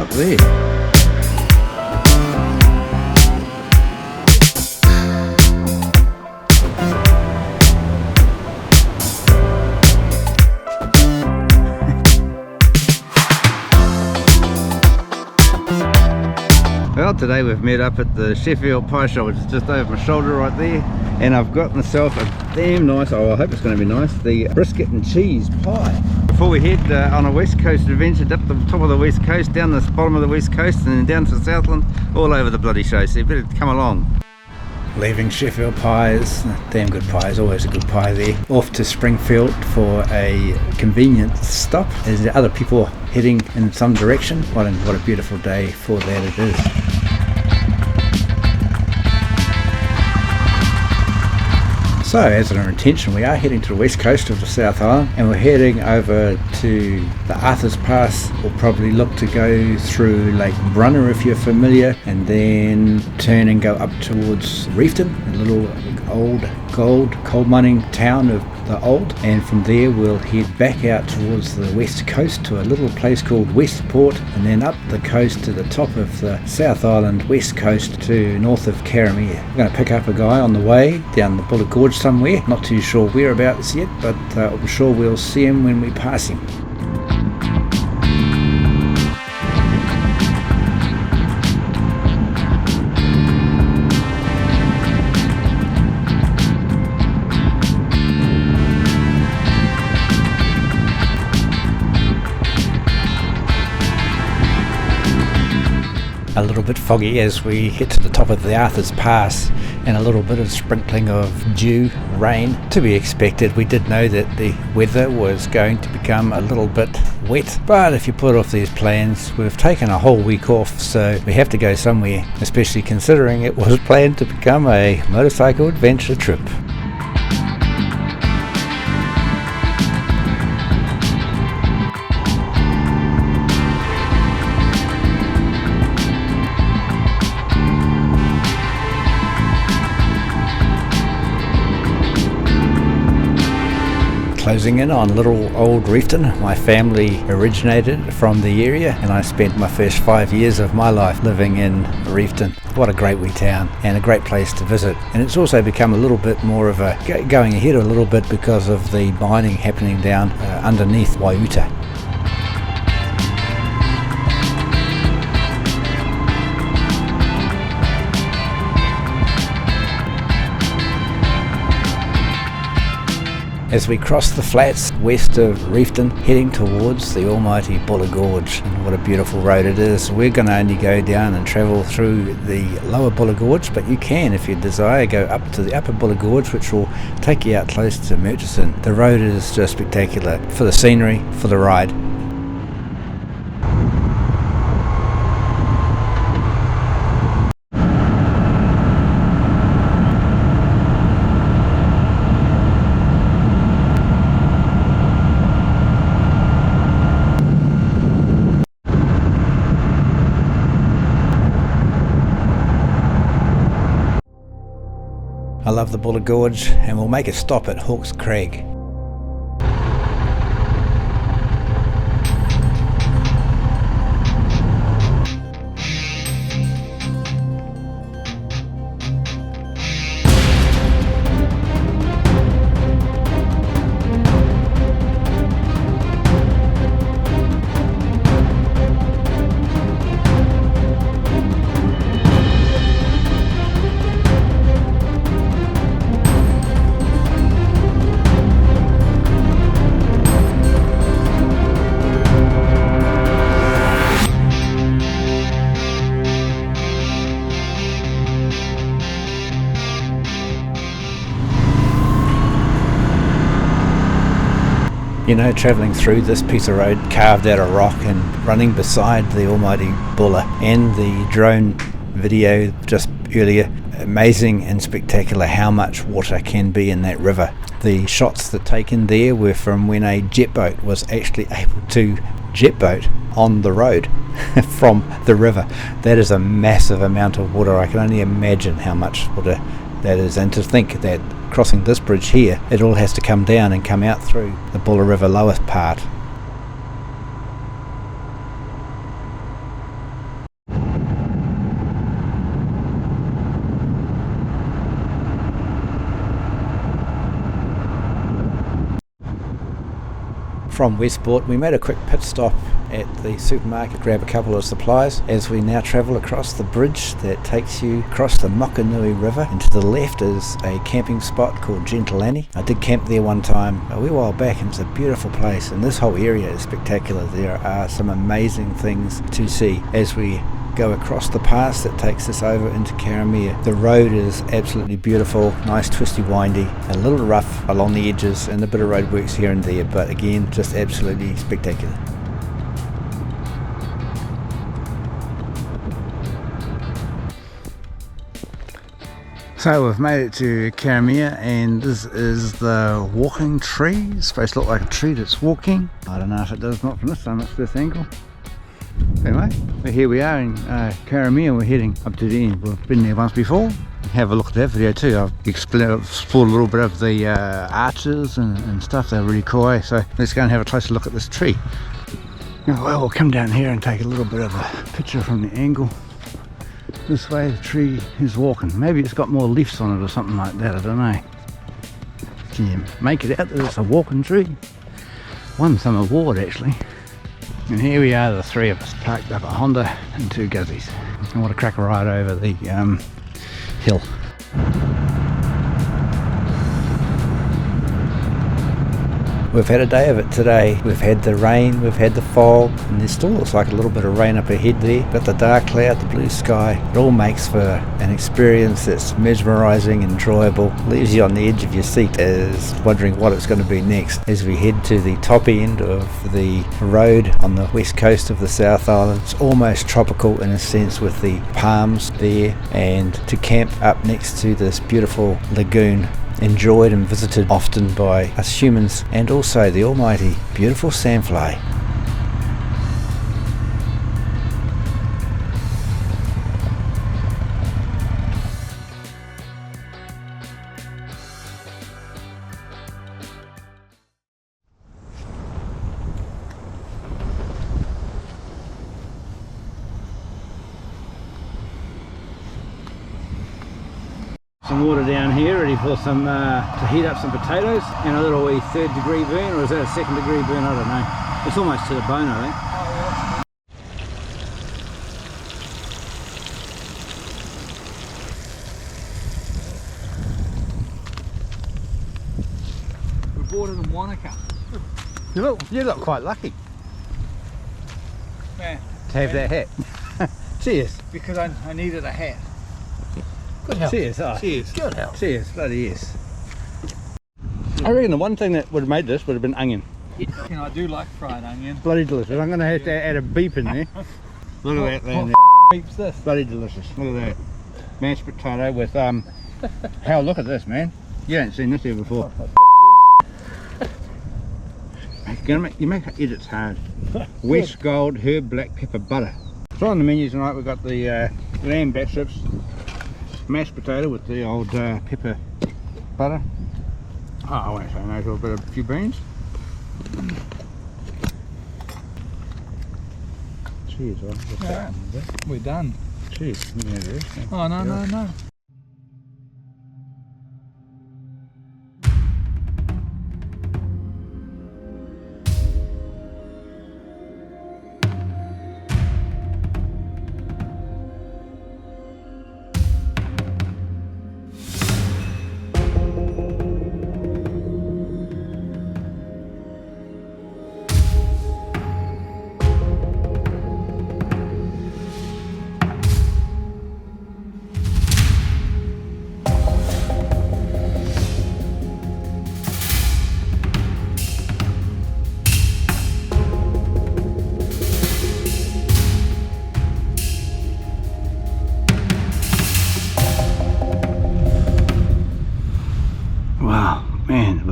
up there. Well, today we've met up at the Sheffield Pie Shop, which is just over my shoulder right there, and I've got myself a damn nice, oh I hope it's going to be nice, the brisket and cheese pie. Before we head on a west coast adventure up the top of the west coast, down the bottom of the west coast, and then down to the Southland, all over the bloody show, so you better come along. Leaving Sheffield Pies, damn good pies, always a good pie there. Off to Springfield for a convenient stop as the other people heading in some direction. What a beautiful day for that it is. So, as an intention, we are heading to the west coast of the South Island, and we're heading over to the Arthur's Pass. We'll probably look to go through Lake Brunner if you're familiar, and then turn and go up towards Reefton, a little old coal mining town of the old, and from there we'll head back out towards the west coast to a little place called Westport, and then up the coast to the top of the South Island west coast to north of Carame. We're going to pick up a guy on the way down the Buller Gorge somewhere, not too sure whereabouts yet, but I'm sure we'll see him when we pass him. A little bit foggy as we hit to the top of the Arthur's Pass, and a little bit of sprinkling of dew, rain to be expected. We did know that the weather was going to become a little bit wet, but if you put off these plans, we've taken a whole week off, so we have to go somewhere, especially considering it was planned to become a motorcycle adventure trip. Closing in on little old Reefton. My family originated from the area, and I spent my first 5 years of my life living in Reefton. What a great wee town, and a great place to visit. And it's also become a little bit more of a going ahead a little bit because of the mining happening down underneath Waiuta. As we cross the flats west of Reefton, heading towards the almighty Buller Gorge. And what a beautiful road it is. We're going to only go down and travel through the lower Buller Gorge, but you can, if you desire, go up to the upper Buller Gorge, which will take you out close to Murchison. The road is just spectacular for the scenery, for the ride. I love the Buller Gorge, and we'll make a stop at Hawkes Crag. You know, travelling through this piece of road carved out of rock and running beside the almighty Buller, and the drone video just earlier, amazing and spectacular how much water can be in that river. The shots that taken there were from when a jet boat was actually able to jet boat on the road from the river. That is a massive amount of water. I can only imagine how much water that is, and to think that crossing this bridge here, it all has to come down and come out through the Buller River lowest part. from Westport, we made a quick pit stop at the supermarket, grab a couple of supplies as we now travel across the bridge that takes you across the Mokanui River, and to the left is a camping spot called Gentilani. I did camp there one time a wee while back, and it's a beautiful place, and this whole area is spectacular. There are some amazing things to see as we go across the pass that takes us over into Carame. The road is absolutely beautiful, nice twisty windy, a little rough along the edges and a bit of roadworks here and there, but again just absolutely spectacular. So we've made it to Carame, and this is the walking tree. It's supposed to look like a tree that's walking. I don't know if it does, not from this time, it's this angle. Anyway, here we are in Carame, and we're heading up to the end. We've been there once before. Have a look at that video too. I've explored a little bit of the arches and stuff. They're really cool, eh? So let's go and have a closer look at this tree. Now, well, we'll come down here and take a little bit of a picture from the angle. This way the tree is walking. Maybe it's got more leaves on it or something like that, I don't know. Can you make it out that it's a walking tree? Won some award actually. And here we are, the three of us, parked up a Honda and two Guzzis. And what a cracker ride over the hill. We've had a day of it today. We've had the rain, we've had the fog, and there still looks like a little bit of rain up ahead there. But the dark cloud, the blue sky, it all makes for an experience that's mesmerising, enjoyable, leaves you on the edge of your seat as wondering what it's going to be next as we head to the top end of the road on the west coast of the South Island. It's almost tropical in a sense with the palms there, and to camp up next to this beautiful lagoon, enjoyed and visited often by us humans, and also the almighty beautiful sandfly. Some water down here ready for some to heat up some potatoes, and a little wee 3rd degree burn, or is that a 2nd degree burn? I don't know. It's almost to the bone, I think. We bought it in Wanaka. You look quite lucky. Yeah. To have that hat. Cheers. Because I needed a hat. Good help. Cheers. Oh. Cheers. Good help. Cheers. Bloody yes. I reckon the one thing that would have made this would have been onion. And I do like fried onion. Bloody delicious. I'm going to have to add a beep in there. Look at that land. What beeps this? Bloody delicious. Look at that. Mashed potato with hell, look at this, man. You ain't seen this here before. You make edits hard. West Gold herb black pepper butter. So on the menu tonight we've got the lamb bat strips, mashed potato with the old pepper butter. Oh, I won't say no to a few beans. Cheers, Yeah, we're done. Cheers. Oh, no.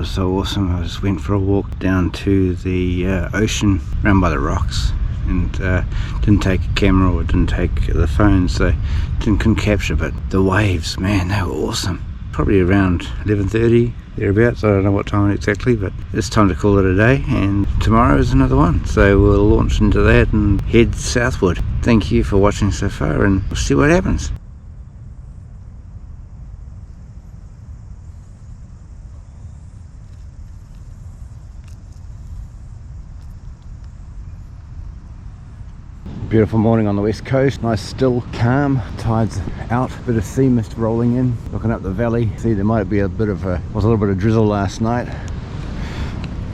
So awesome. I just went for a walk down to the ocean around by the rocks, and didn't take a camera or didn't take the phone, so couldn't capture, but the waves, man, they were awesome. Probably around 11:30 thereabouts. I don't know what time exactly, but it's time to call it a day, and tomorrow is another one, so we'll launch into that and head southward. Thank you for watching so far, and we'll see what happens. Beautiful morning on the west coast, nice still, calm, tide's out, bit of sea mist rolling in, looking up the valley, see there might be a little bit of drizzle last night,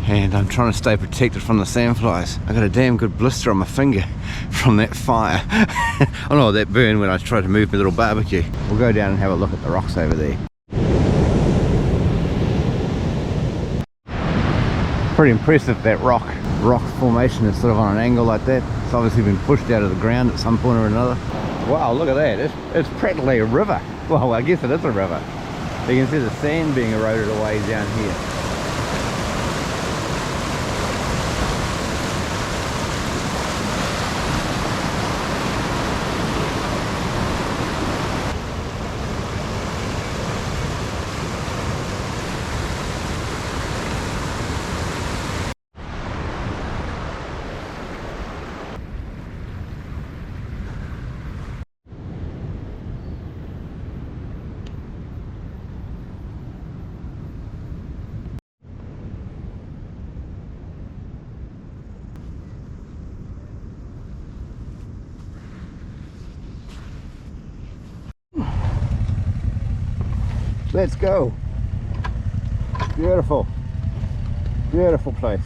and I'm trying to stay protected from the sandflies. I got a damn good blister on my finger from that fire. Oh no, that burn when I tried to move my little barbecue. We'll go down and have a look at the rocks over there. Pretty impressive, that rock formation is sort of on an angle like that. It's obviously been pushed out of the ground at some point or another. Wow, look at that, it's practically a river. Well, I guess it is a river. You can see the sand being eroded away down here. Let's go. Beautiful, beautiful place.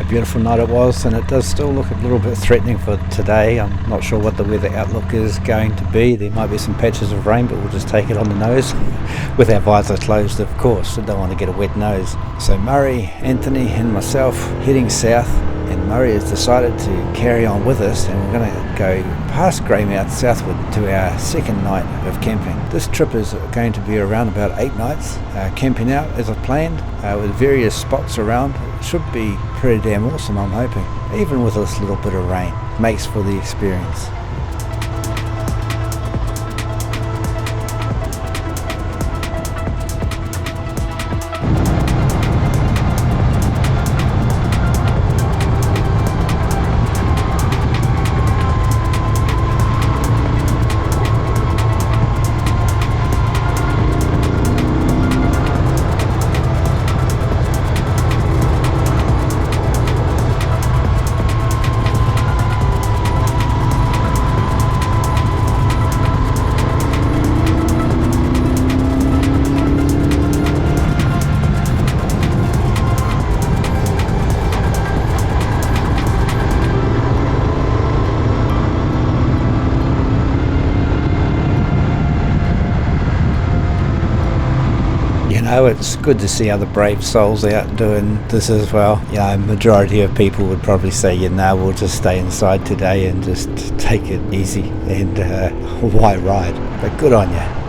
A beautiful night it was, and it does still look a little bit threatening for today. I'm not sure what the weather outlook is going to be. There might be some patches of rain, but we'll just take it on the nose with our visor closed, of course. I don't want to get a wet nose. So Murray, Anthony and myself heading south, and Murray has decided to carry on with us, and we're going to go past Carame southward to our second night of camping. This trip is going to be around about 8 nights camping out as I planned, with various spots around. It should be pretty damn awesome, I'm hoping. Even with this little bit of rain, makes for the experience. It's good to see other brave souls out doing this as well. Majority of people would probably say, we'll just stay inside today and just take it easy and why ride? But good on you.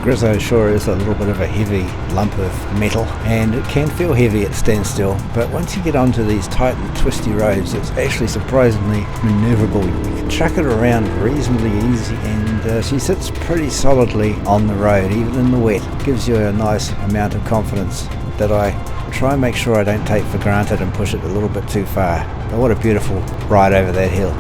Grizzo sure is a little bit of a heavy lump of metal, and it can feel heavy at standstill, but once you get onto these tight and twisty roads, it's actually surprisingly manoeuvrable. You can chuck it around reasonably easy, and she sits pretty solidly on the road, even in the wet. Gives you a nice amount of confidence that I try and make sure I don't take for granted and push it a little bit too far. But what a beautiful ride over that hill.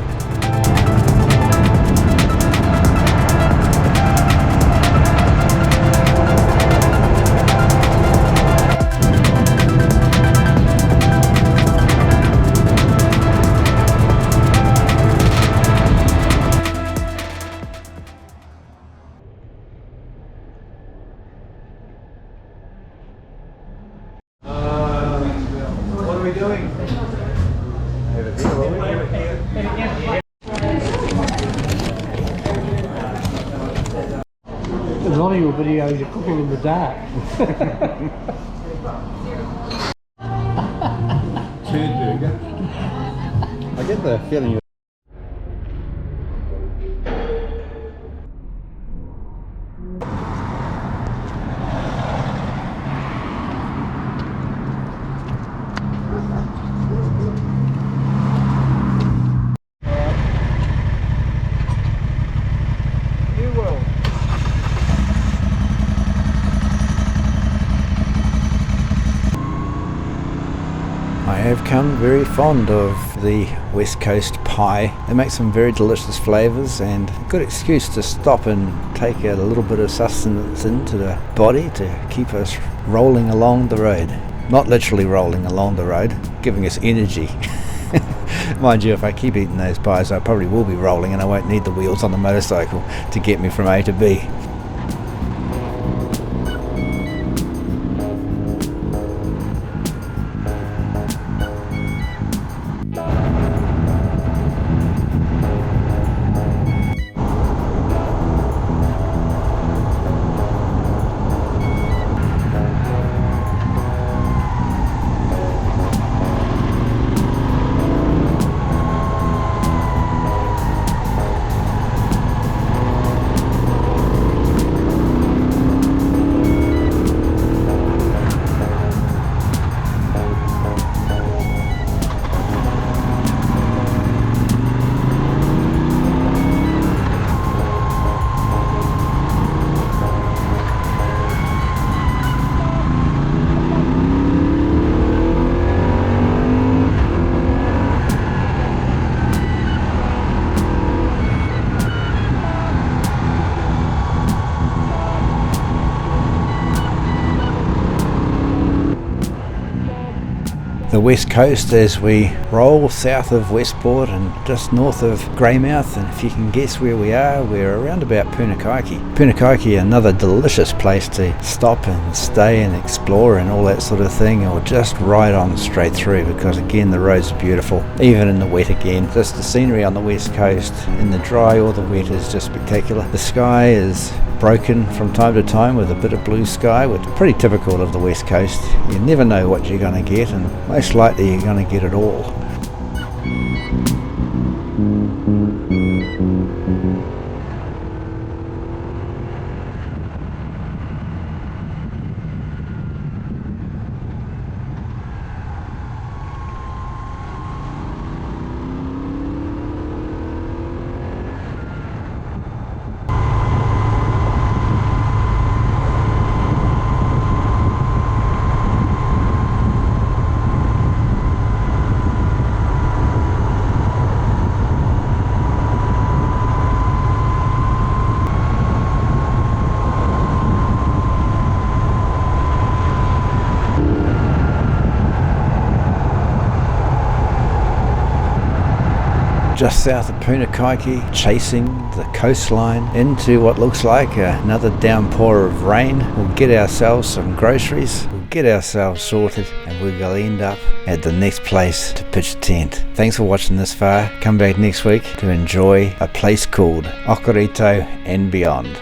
In one of your videos, you're cooking in the dark. Turd burger. get the feeling I have come very fond of the West Coast pie. They make some very delicious flavours and a good excuse to stop and take a little bit of sustenance into the body to keep us rolling along the road. Not literally rolling along the road, giving us energy. Mind you, if I keep eating those pies I probably will be rolling and I won't need the wheels on the motorcycle to get me from A to B. The west coast as we roll south of Westport and just north of Greymouth, and if you can guess where we are, we're around about Punaaki. Punaaki, another delicious place to stop and stay and explore and all that sort of thing, or just ride on straight through, because again the roads are beautiful, even in the wet again. Just the scenery on the west coast, in the dry or the wet, is just spectacular. The sky is broken from time to time with a bit of blue sky, which is pretty typical of the west coast. You never know what you're going to get, and most likely you're going to get it all. Just south of Punaaki, chasing the coastline into what looks like another downpour of rain. We'll get ourselves some groceries, we'll get ourselves sorted, and we'll end up at the next place to pitch a tent. Thanks for watching this far. Come back next week to enjoy a place called Okarito and beyond.